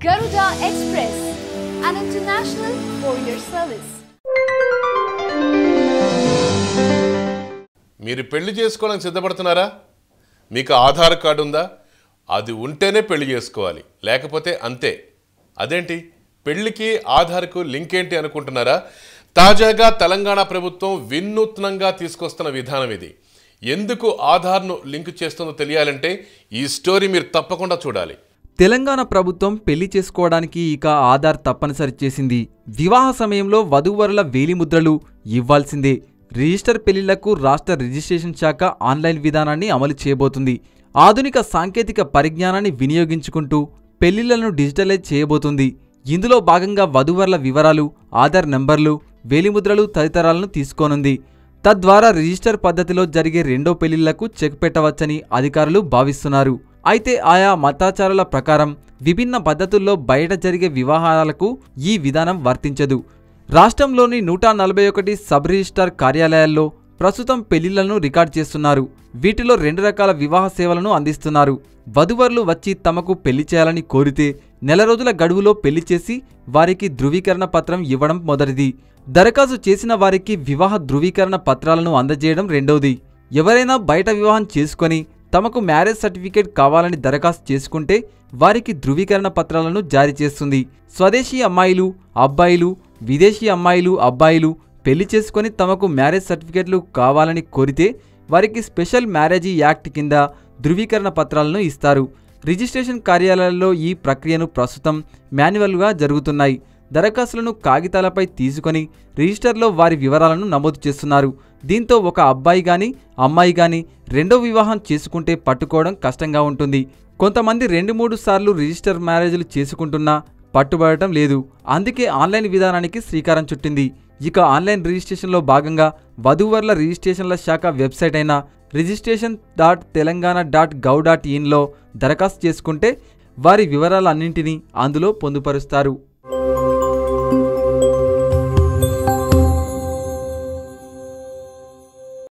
Garuda Express, an international courier service. మీరు పెళ్లి చేసుకోవడానికి సిద్ధపడుతున్నారా? మీకు ఆధార్ కార్డు ఉందా? అది ఉంటేనే పెళ్లి చేసుకోవాలి, లేకపోతే అంతే. అదేంటి పెళ్లికి ఆధార్కు లింక్ ఏంటి అనుకుంటున్నారా? తాజాగా తెలంగాణ ప్రభుత్వం వినూత్నంగా తీసుకొస్తున్న విధానం ఇది. ఎందుకు ఆధార్ను లింక్ చేస్తుందో తెలియాలంటే ఈ స్టోరీ మీరు తప్పకుండా చూడాలి. తెలంగాణ ప్రభుత్వం పెళ్లి చేసుకోవడానికి ఇక ఆధార్ తప్పనిసరి చేసింది. వివాహ సమయంలో వధూవరుల వేలిముద్రలు ఇవ్వాల్సిందే. రిజిస్టర్ పెళ్లిళ్లకు రాష్ట్ర రిజిస్ట్రేషన్ శాఖ ఆన్లైన్ విధానాన్ని అమలు చేయబోతుంది. ఆధునిక సాంకేతిక పరిజ్ఞానాన్ని వినియోగించుకుంటూ పెళ్లిళ్లను డిజిటలైజ్ చేయబోతుంది. ఇందులో భాగంగా వధూవరుల వివరాలు, ఆధార్ నెంబర్లు, వేలిముద్రలు తదితరాలను తీసుకోనుంది. తద్వారా రిజిస్టర్ పద్ధతిలో జరిగే రెండో పెళ్లిళ్లకు చెక్ పెట్టవచ్చని అధికారులు భావిస్తున్నారు. అయితే ఆయా మతాచారాల ప్రకారం విభిన్న పద్ధతుల్లో బయట జరిగే వివాహాలకు ఈ విధానం వర్తించదు. రాష్ట్రంలోని 141 సబ్ రిజిస్ట్రార్ కార్యాలయాల్లో ప్రస్తుతం పెళ్లిళ్లను రికార్డు చేస్తున్నారు. వీటిలో 2 రకాల వివాహ సేవలను అందిస్తున్నారు. వధువరులు వచ్చి తమకు పెళ్లి చేయాలని కోరితే నెల రోజుల గడువులో పెళ్లి చేసి వారికి ధృవీకరణ పత్రం ఇవ్వడం మొదటిది. దరఖాస్తు చేసిన వారికి వివాహ ధృవీకరణ పత్రాలను అందజేయడం రెండవది. ఎవరైనా బయట వివాహం చేసుకొని తమకు మ్యారేజ్ సర్టిఫికేట్ కావాలని దరఖాస్తు చేసుకుంటే వారికి ధృవీకరణ పత్రాలను జారీ చేస్తుంది. స్వదేశీ అమ్మాయిలు, అబ్బాయిలు, విదేశీ అమ్మాయిలు, అబ్బాయిలు పెళ్లి చేసుకొని తమకు మ్యారేజ్ సర్టిఫికేట్లు కావాలని కోరితే వారికి స్పెషల్ మ్యారేజీ యాక్ట్ కింద ధృవీకరణ పత్రాలను ఇస్తారు. రిజిస్ట్రేషన్ కార్యాలయాల్లో ఈ ప్రక్రియను ప్రస్తుతం మాన్యువల్గా జరుగుతున్నాయి. దరఖాస్తులను కాగితాలపై తీసుకొని రిజిస్టర్లో వారి వివరాలను నమోదు చేస్తున్నారు. దీంతో ఒక అబ్బాయి గాని అమ్మాయి గాని రెండో వివాహం చేసుకుంటే పట్టుకోవడం కష్టంగా ఉంటుంది. కొంతమంది 2-3 సార్లు రిజిస్టర్ మ్యారేజ్లు చేసుకుంటున్నా పట్టుబడటం లేదు. అందుకే ఆన్లైన్ విధానానికి శ్రీకారం చుట్టింది. ఇక ఆన్లైన్ రిజిస్ట్రేషన్లో భాగంగా వధూవరుల రిజిస్ట్రేషన్ల శాఖ వెబ్సైట్ అయిన registration.telangana.gov.in లో దరఖాస్తు చేసుకుంటే వారి వివరాలన్నింటినీ అందులో పొందుపరుస్తారు.